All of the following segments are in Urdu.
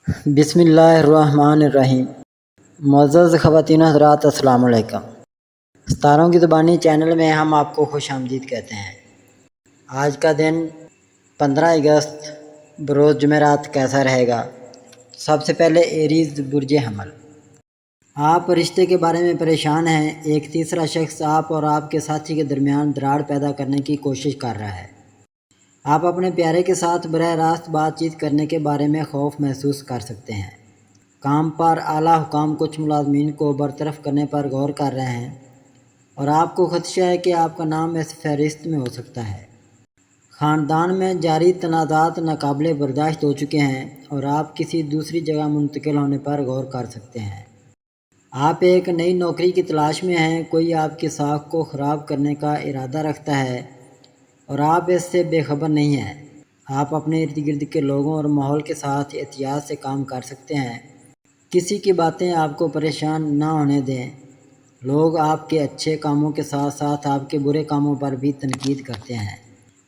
بسم اللہ الرحمن الرحیم۔ معزز خواتین و حضرات، السلام علیکم۔ ستاروں کی زبانی چینل میں ہم آپ کو خوش آمدید کہتے ہیں۔ آج کا دن 15 اگست بروز جمعرات کیسا رہے گا؟ سب سے پہلے ایریز برج حمل۔ آپ رشتے کے بارے میں پریشان ہیں۔ ایک تیسرا شخص آپ اور آپ کے ساتھی کے درمیان دراڑ پیدا کرنے کی کوشش کر رہا ہے۔ آپ اپنے پیارے کے ساتھ براہ راست بات چیت کرنے کے بارے میں خوف محسوس کر سکتے ہیں۔ کام پر اعلیٰ حکام کچھ ملازمین کو برطرف کرنے پر غور کر رہے ہیں اور آپ کو خدشہ ہے کہ آپ کا نام اس فہرست میں ہو سکتا ہے۔ خاندان میں جاری تنازعات ناقابل برداشت ہو چکے ہیں اور آپ کسی دوسری جگہ منتقل ہونے پر غور کر سکتے ہیں۔ آپ ایک نئی نوکری کی تلاش میں ہیں۔ کوئی آپ کی ساکھ کو خراب کرنے کا ارادہ رکھتا ہے اور آپ اس سے بے خبر نہیں ہیں۔ آپ اپنے ارد گرد کے لوگوں اور ماحول کے ساتھ احتیاط سے کام کر سکتے ہیں۔ کسی کی باتیں آپ کو پریشان نہ ہونے دیں۔ لوگ آپ کے اچھے کاموں کے ساتھ ساتھ آپ کے برے کاموں پر بھی تنقید کرتے ہیں۔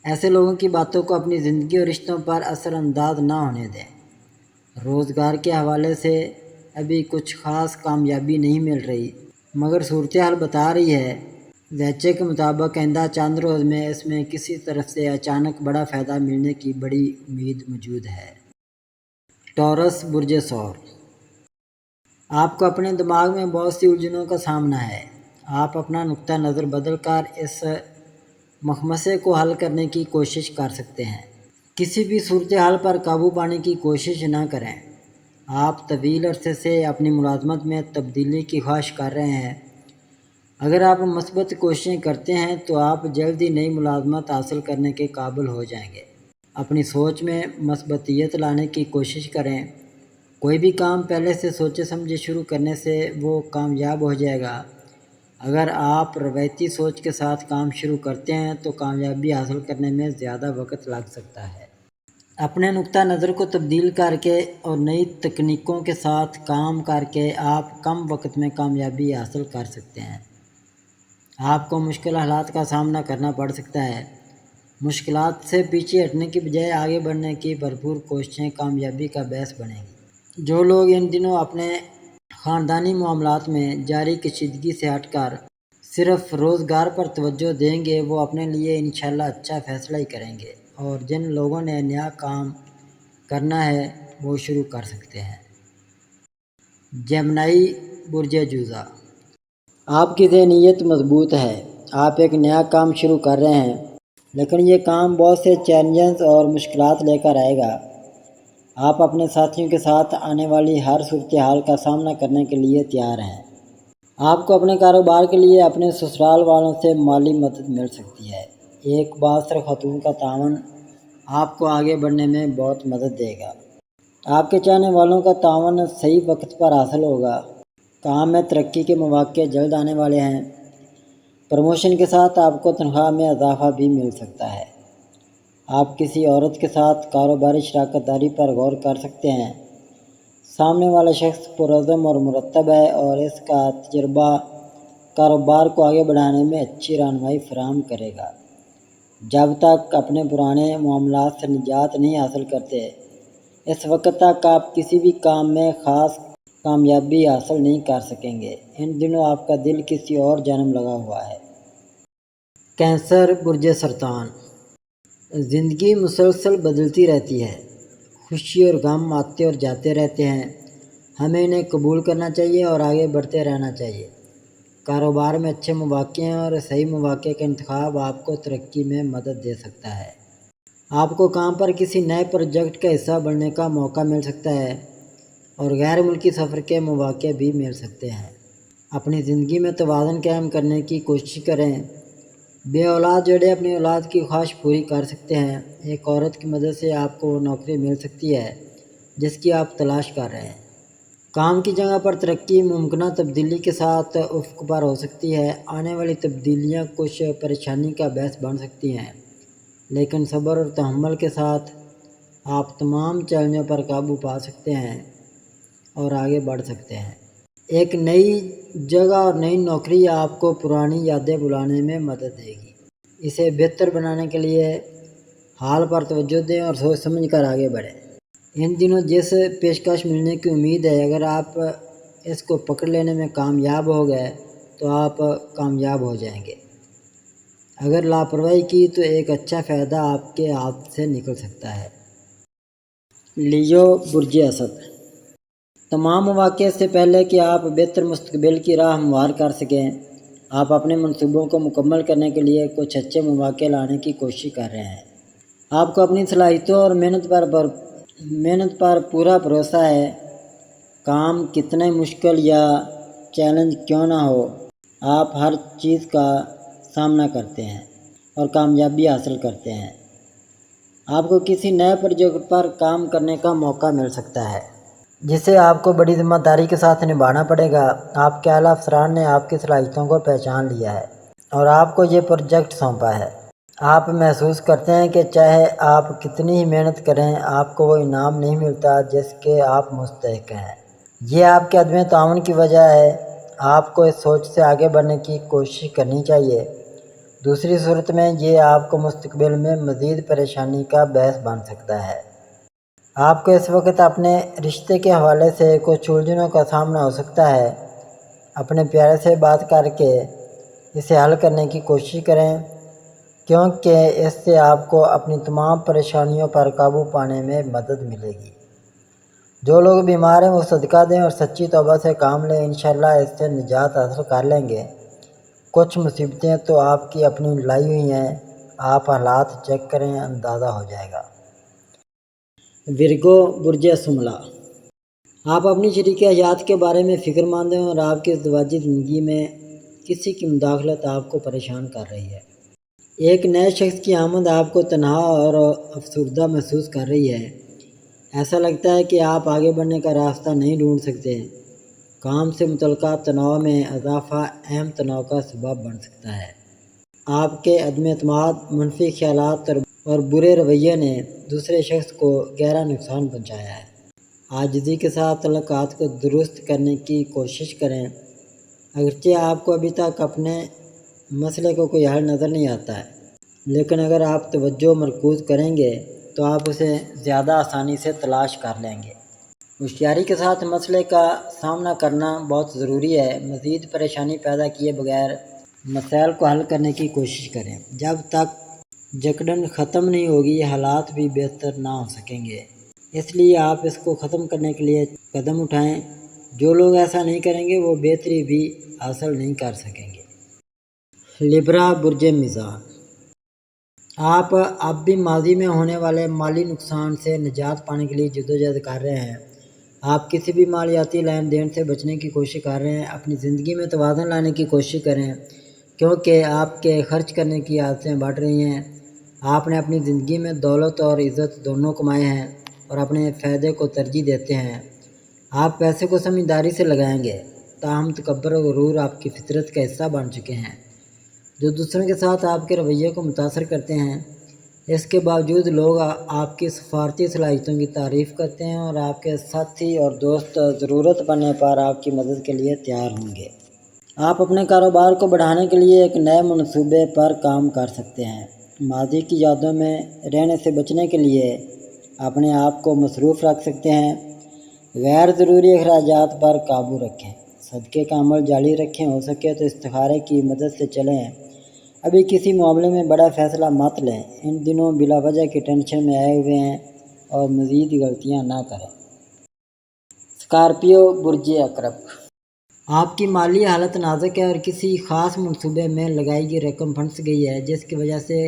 ایسے لوگوں کی باتوں کو اپنی زندگی اور رشتوں پر اثر انداز نہ ہونے دیں۔ روزگار کے حوالے سے ابھی کچھ خاص کامیابی نہیں مل رہی، مگر صورتحال بتا رہی ہے ویچے کے مطابق آئندہ چند روز میں اس میں کسی طرف سے اچانک بڑا فائدہ ملنے کی بڑی امید موجود ہے۔ ٹورس برج ثور۔ آپ کو اپنے دماغ میں بہت سی الجھنوں کا سامنا ہے۔ آپ اپنا نقطہ نظر بدل کر اس مخمصے کو حل کرنے کی کوشش کر سکتے ہیں۔ کسی بھی صورتحال پر قابو پانے کی کوشش نہ کریں۔ آپ طویل عرصے سے اپنی ملازمت میں تبدیلی کی خواہش کر رہے ہیں۔ اگر آپ مثبت کوششیں کرتے ہیں تو آپ جلد ہی نئی ملازمت حاصل کرنے کے قابل ہو جائیں گے۔ اپنی سوچ میں مثبتیت لانے کی کوشش کریں۔ کوئی بھی کام پہلے سے سوچے سمجھے شروع کرنے سے وہ کامیاب ہو جائے گا۔ اگر آپ روایتی سوچ کے ساتھ کام شروع کرتے ہیں تو کامیابی حاصل کرنے میں زیادہ وقت لگ سکتا ہے۔ اپنے نقطہ نظر کو تبدیل کر کے اور نئی تکنیکوں کے ساتھ کام کر کے آپ کم وقت میں کامیابی حاصل کر سکتے ہیں۔ آپ کو مشکل حالات کا سامنا کرنا پڑ سکتا ہے۔ مشکلات سے پیچھے ہٹنے کی بجائے آگے بڑھنے کی بھرپور کوششیں کامیابی کا باعث بنیں گی۔ جو لوگ ان دنوں اپنے خاندانی معاملات میں جاری کشیدگی سے ہٹ کر صرف روزگار پر توجہ دیں گے وہ اپنے لیے انشاءاللہ اچھا فیصلہ ہی کریں گے، اور جن لوگوں نے نیا کام کرنا ہے وہ شروع کر سکتے ہیں۔ جیمنائی برج جوزا۔ آپ کی ذہنیت مضبوط ہے۔ آپ ایک نیا کام شروع کر رہے ہیں، لیکن یہ کام بہت سے چیلنجز اور مشکلات لے کر آئے گا۔ آپ اپنے ساتھیوں کے ساتھ آنے والی ہر صورتحال کا سامنا کرنے کے لیے تیار ہیں۔ آپ کو اپنے کاروبار کے لیے اپنے سسرال والوں سے مالی مدد مل سکتی ہے۔ ایک بااثر خاتون کا تعاون آپ کو آگے بڑھنے میں بہت مدد دے گا۔ آپ کے چاہنے والوں کا تعاون صحیح وقت پر حاصل ہوگا۔ کام میں ترقی کے مواقع جلد آنے والے ہیں۔ پروموشن کے ساتھ آپ کو تنخواہ میں اضافہ بھی مل سکتا ہے۔ آپ کسی عورت کے ساتھ کاروباری شراکت داری پر غور کر سکتے ہیں۔ سامنے والا شخص پرعزم اور مرتب ہے اور اس کا تجربہ کاروبار کو آگے بڑھانے میں اچھی رہنمائی فراہم کرے گا۔ جب تک اپنے پرانے معاملات سے نجات نہیں حاصل کرتے اس وقت تک آپ کسی بھی کام میں خاص کامیابی حاصل نہیں کر سکیں گے۔ ان دنوں آپ کا دل کسی اور جانب لگا ہوا ہے۔ کینسر برج سرطان۔ زندگی مسلسل بدلتی رہتی ہے۔ خوشی اور غم آتے اور جاتے رہتے ہیں۔ ہمیں انہیں قبول کرنا چاہیے اور آگے بڑھتے رہنا چاہیے۔ کاروبار میں اچھے مواقع ہیں اور صحیح مواقع کا انتخاب آپ کو ترقی میں مدد دے سکتا ہے۔ آپ کو کام پر کسی نئے پروجیکٹ کا حصہ بننے کا موقع مل سکتا ہے اور غیر ملکی سفر کے مواقع بھی مل سکتے ہیں۔ اپنی زندگی میں توازن قائم کرنے کی کوشش کریں۔ بے اولاد جوڑے اپنی اولاد کی خواہش پوری کر سکتے ہیں۔ ایک عورت کی مدد سے آپ کو وہ نوکری مل سکتی ہے جس کی آپ تلاش کر رہے ہیں۔ کام کی جگہ پر ترقی ممکنہ تبدیلی کے ساتھ افق پر ہو سکتی ہے۔ آنے والی تبدیلیاں کچھ پریشانی کا باعث بن سکتی ہیں، لیکن صبر اور تحمل کے ساتھ آپ تمام چیلنجوں پر قابو پا سکتے ہیں اور آگے بڑھ سکتے ہیں۔ ایک نئی جگہ اور نئی نوکری آپ کو پرانی یادیں بلانے میں مدد دے گی۔ اسے بہتر بنانے کے لیے حال پر توجہ دیں اور سوچ سمجھ کر آگے بڑھیں۔ ان دنوں جس پیشکش ملنے کی امید ہے، اگر آپ اس کو پکڑ لینے میں کامیاب ہو گئے تو آپ کامیاب ہو جائیں گے۔ اگر لاپرواہی کی تو ایک اچھا فائدہ آپ کے ہاتھ سے نکل سکتا ہے۔ لیو برج اسد، تمام مواقع سے پہلے کہ آپ بہتر مستقبل کی راہ ہموار کر سکیں، آپ اپنے منصوبوں کو مکمل کرنے کے لیے کچھ اچھے مواقع لانے کی کوشش کر رہے ہیں۔ آپ کو اپنی صلاحیتوں اور محنت پر پورا بھروسہ ہے۔ کام کتنے مشکل یا چیلنج کیوں نہ ہو، آپ ہر چیز کا سامنا کرتے ہیں اور کامیابی حاصل کرتے ہیں۔ آپ کو کسی نئے پروجیکٹ پر کام کرنے کا موقع مل سکتا ہے جسے آپ کو بڑی ذمہ داری کے ساتھ نبھانا پڑے گا۔ آپ کے اعلیٰ افسران نے آپ کی صلاحیتوں کو پہچان لیا ہے اور آپ کو یہ پروجیکٹ سونپا ہے۔ آپ محسوس کرتے ہیں کہ چاہے آپ کتنی ہی محنت کریں، آپ کو وہ انعام نہیں ملتا جس کے آپ مستحق ہیں۔ یہ آپ کے عدم تعاون کی وجہ ہے۔ آپ کو اس سوچ سے آگے بڑھنے کی کوشش کرنی چاہیے، دوسری صورت میں یہ آپ کو مستقبل میں مزید پریشانی کا باعث بن سکتا ہے۔ آپ کو اس وقت اپنے رشتے کے حوالے سے کچھ الجھنوں کا سامنا ہو سکتا ہے۔ اپنے پیارے سے بات کر کے اسے حل کرنے کی کوشش کریں، کیونکہ اس سے آپ کو اپنی تمام پریشانیوں پر قابو پانے میں مدد ملے گی۔ جو لوگ بیمار ہیں وہ صدقہ دیں اور سچی توبہ سے کام لیں، انشاءاللہ اس سے نجات حاصل کر لیں گے۔ کچھ مصیبتیں تو آپ کی اپنی لائی ہوئی ہیں، آپ حالات چیک کریں، اندازہ ہو جائے گا۔ ورگو برج شملہ، آپ اپنی شریک حیات کے بارے میں فکر مند ہیں اور آپ کی ازدواجی زندگی میں کسی کی مداخلت آپ کو پریشان کر رہی ہے۔ ایک نئے شخص کی آمد آپ کو تنہا اور افسردہ محسوس کر رہی ہے۔ ایسا لگتا ہے کہ آپ آگے بڑھنے کا راستہ نہیں ڈھونڈ سکتے۔ کام سے متعلقہ تناؤ میں اضافہ اہم تناؤ کا سبب بن سکتا ہے۔ آپ کے عدم اعتماد، منفی خیالات اور برے رویے نے دوسرے شخص کو گہرا نقصان پہنچایا ہے۔ عاجزی کے ساتھ تعلقات کو درست کرنے کی کوشش کریں۔ اگرچہ آپ کو ابھی تک اپنے مسئلے کو کوئی حل نظر نہیں آتا ہے، لیکن اگر آپ توجہ مرکوز کریں گے تو آپ اسے زیادہ آسانی سے تلاش کر لیں گے۔ ہوشیاری کے ساتھ مسئلے کا سامنا کرنا بہت ضروری ہے۔ مزید پریشانی پیدا کیے بغیر مسائل کو حل کرنے کی کوشش کریں۔ جب تک جکڑن ختم نہیں ہوگی، حالات بھی بہتر نہ ہو سکیں گے۔ اس لیے آپ اس کو ختم کرنے کے لیے قدم اٹھائیں۔ جو لوگ ایسا نہیں کریں گے وہ بہتری بھی حاصل نہیں کر سکیں گے۔ لیبرا برج میزان، آپ اب بھی ماضی میں ہونے والے مالی نقصان سے نجات پانے کے لیے جدوجہد کر رہے ہیں۔ آپ کسی بھی مالیاتی لین دین سے بچنے کی کوشش کر رہے ہیں۔ اپنی زندگی میں توازن لانے کی کوشش کریں، کیونکہ آپ کے خرچ کرنے کی عادتیں بڑھ رہی ہیں۔ آپ نے اپنی زندگی میں دولت اور عزت دونوں کمائے ہیں اور اپنے فائدے کو ترجیح دیتے ہیں۔ آپ پیسے کو سمجھداری سے لگائیں گے، تاہم تکبر و غرور آپ کی فطرت کا حصہ بن چکے ہیں، جو دوسروں کے ساتھ آپ کے رویے کو متاثر کرتے ہیں۔ اس کے باوجود لوگ آپ کی سفارتی صلاحیتوں کی تعریف کرتے ہیں اور آپ کے ساتھی اور دوست ضرورت پڑنے پر آپ کی مدد کے لیے تیار ہوں گے۔ آپ اپنے کاروبار کو بڑھانے کے لیے ایک نئے منصوبے پر کام کر سکتے ہیں۔ ماضی کی یادوں میں رہنے سے بچنے کے لیے اپنے آپ کو مصروف رکھ سکتے ہیں۔ غیر ضروری اخراجات پر قابو رکھیں، صدقے کا عمل جاری رکھیں، ہو سکے تو استخارے کی مدد سے چلیں۔ ابھی کسی معاملے میں بڑا فیصلہ مت لیں، ان دنوں بلا وجہ کی ٹینشن میں آئے ہوئے ہیں اور مزید غلطیاں نہ کریں۔ اسکارپیو برج عقرب، آپ کی مالی حالت نازک ہے اور کسی خاص منصوبے میں لگائی گئی رقم پھنس گئی ہے، جس کی وجہ سے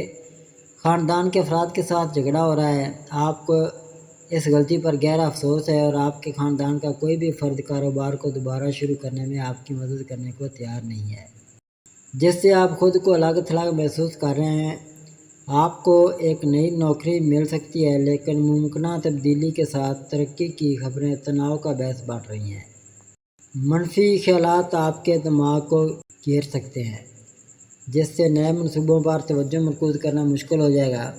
خاندان کے افراد کے ساتھ جھگڑا ہو رہا ہے۔ آپ کو اس غلطی پر گہرا افسوس ہے اور آپ کے خاندان کا کوئی بھی فرد کاروبار کو دوبارہ شروع کرنے میں آپ کی مدد کرنے کو تیار نہیں ہے، جس سے آپ خود کو الگ تھلگ محسوس کر رہے ہیں۔ آپ کو ایک نئی نوکری مل سکتی ہے، لیکن ممکنہ تبدیلی کے ساتھ ترقی کی خبریں تناؤ کا باعث بن رہی ہیں۔ منفی خیالات آپ کے دماغ کو گھیر سکتے ہیں، جس سے نئے منصوبوں پر توجہ مرکوز کرنا مشکل ہو جائے گا۔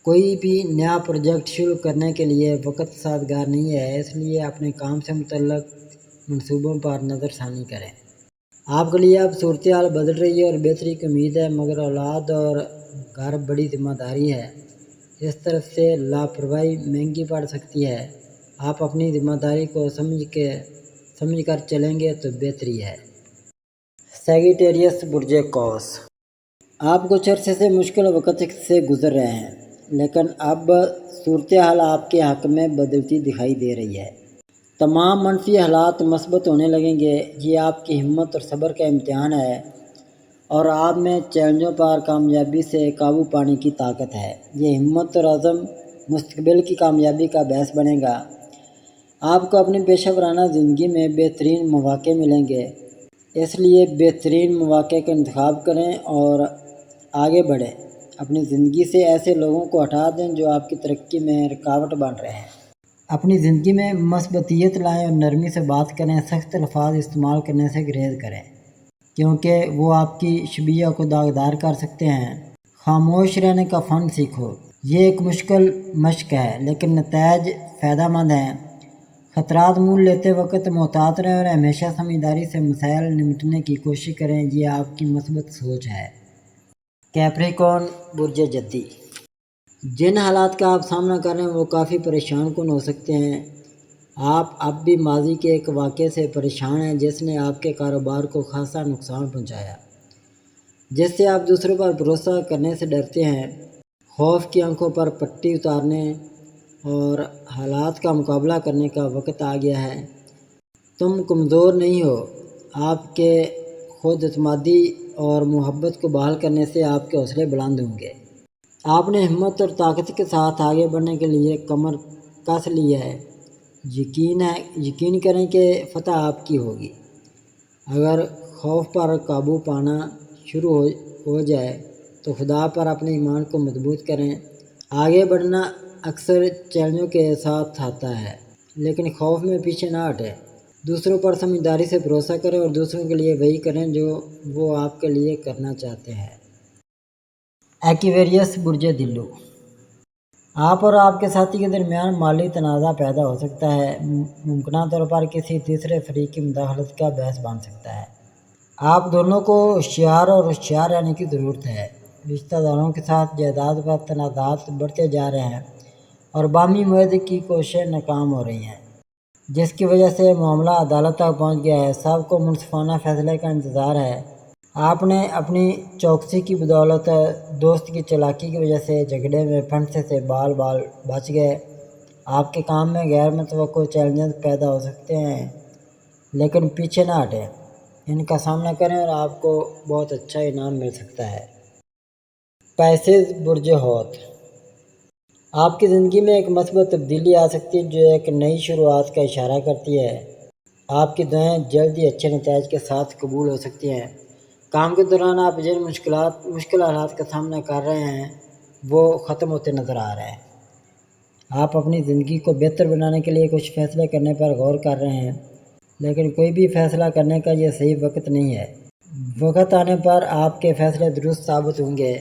کوئی بھی نیا پروجیکٹ شروع کرنے کے لیے وقت سازگار نہیں ہے، اس لیے اپنے کام سے متعلق منصوبوں پر نظر ثانی کریں۔ آپ کے لیے اب صورتحال بدل رہی ہے اور بہتری کی امید ہے، مگر اولاد اور گھر بڑی ذمہ داری ہے۔ اس طرف سے لاپرواہی مہنگی پڑ سکتی ہے۔ آپ اپنی ذمہ داری کو سمجھ کر چلیں گے تو بہتری ہے۔ سیجیٹیریس برج قوس، آپ کچھ عرصے سے مشکل وقت سے گزر رہے ہیں، لیکن اب صورتحال آپ کے حق میں بدلتی دکھائی دے رہی ہے۔ تمام منفی حالات مثبت ہونے لگیں گے۔ یہ آپ کی ہمت اور صبر کا امتحان ہے اور آپ میں چیلنجوں پر کامیابی سے قابو پانے کی طاقت ہے۔ یہ ہمت اور عزم مستقبل کی کامیابی کا باعث بنے گا۔ آپ کو اپنی پیشہ ورانہ زندگی میں بہترین مواقع ملیں گے، اس لیے بہترین مواقع کا انتخاب کریں اور آگے بڑھیں۔ اپنی زندگی سے ایسے لوگوں کو ہٹا دیں جو آپ کی ترقی میں رکاوٹ بن رہے ہیں۔ اپنی زندگی میں مثبتیت لائیں اور نرمی سے بات کریں۔ سخت الفاظ استعمال کرنے سے گریز کریں کیونکہ وہ آپ کی شبیہ کو داغدار کر سکتے ہیں۔ خاموش رہنے کا فن سیکھو۔ یہ ایک مشکل مشق ہے لیکن نتائج فائدہ مند ہیں۔ خطرات مول لیتے وقت محتاط رہیں اور ہمیشہ سمجھداری سے مسائل نمٹنے کی کوشش کریں۔ یہ آپ کی مثبت سوچ ہے۔ کیپریکارن برج جدی، جن حالات کا آپ سامنا کر رہے ہیں وہ کافی پریشان کن ہو سکتے ہیں۔ آپ اب بھی ماضی کے ایک واقعے سے پریشان ہیں جس نے آپ کے کاروبار کو خاصا نقصان پہنچایا، جس سے آپ دوسروں پر بھروسہ کرنے سے ڈرتے ہیں۔ خوف کی آنکھوں پر پٹی اتارنے اور حالات کا مقابلہ کرنے کا وقت آ گیا ہے۔ تم کمزور نہیں ہو۔ آپ کے خود اعتمادی اور محبت کو بحال کرنے سے آپ کے حوصلے بلند ہوں گے۔ آپ نے ہمت اور طاقت کے ساتھ آگے بڑھنے کے لیے کمر کس لی ہے۔ یقین کریں کہ فتح آپ کی ہوگی۔ اگر خوف پر قابو پانا شروع ہو جائے تو خدا پر اپنے ایمان کو مضبوط کریں۔ آگے بڑھنا اکثر چیلنجوں کے ساتھ آتا ہے، لیکن خوف میں پیچھے نہ ہٹیں۔ دوسروں پر سمجھداری سے بھروسہ کریں اور دوسروں کے لیے وہی کریں جو وہ آپ کے لیے کرنا چاہتے ہیں۔ ایکویریس برج دلو، آپ اور آپ کے ساتھی کے درمیان مالی تنازع پیدا ہو سکتا ہے، ممکنہ طور پر کسی تیسرے فریق کی مداخلت کا باعث بن سکتا ہے۔ آپ دونوں کو ہوشیار رہنے کی ضرورت ہے۔ رشتہ داروں کے ساتھ جائیداد پر تنازعات بڑھتے جا رہے ہیں اور باہمی معاہدے کی کوششیں ناکام ہو رہی ہیں، جس کی وجہ سے معاملہ عدالت تک پہنچ گیا ہے۔ سب کو منصفانہ فیصلے کا انتظار ہے۔ آپ نے اپنی چوکسی کی بدولت دوست کی چالاکی کی وجہ سے جھگڑے میں پھنسے سے بال بچ گئے۔ آپ کے کام میں غیر متوقع چیلنجز پیدا ہو سکتے ہیں، لیکن پیچھے نہ ہٹیں، ان کا سامنا کریں اور آپ کو بہت اچھا انعام مل سکتا ہے۔ پائسیز برج حوت، آپ کی زندگی میں ایک مثبت تبدیلی آ سکتی ہے جو ایک نئی شروعات کا اشارہ کرتی ہے۔ آپ کی دعائیں جلد ہی اچھے نتائج کے ساتھ قبول ہو سکتی ہیں۔ کام کے دوران آپ جن مشکل حالات کا سامنا کر رہے ہیں وہ ختم ہوتے نظر آ رہے ہیں۔ آپ اپنی زندگی کو بہتر بنانے کے لیے کچھ فیصلے کرنے پر غور کر رہے ہیں، لیکن کوئی بھی فیصلہ کرنے کا یہ صحیح وقت نہیں ہے۔ وقت آنے پر آپ کے فیصلے درست ثابت ہوں گے۔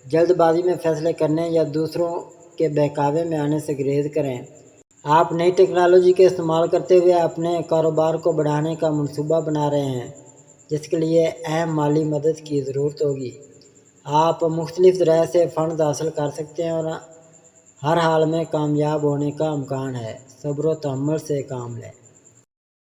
جلد بازی میں فیصلے کرنے یا دوسروں کے بہکاوے میں آنے سے گریز کریں۔ آپ نئی ٹیکنالوجی کے استعمال کرتے ہوئے اپنے کاروبار کو بڑھانے کا منصوبہ بنا رہے ہیں، جس کے لیے اہم مالی مدد کی ضرورت ہوگی۔ آپ مختلف ذرائع سے فنڈز حاصل کر سکتے ہیں اور ہر حال میں کامیاب ہونے کا امکان ہے۔ صبر و تحمل سے کام لیں۔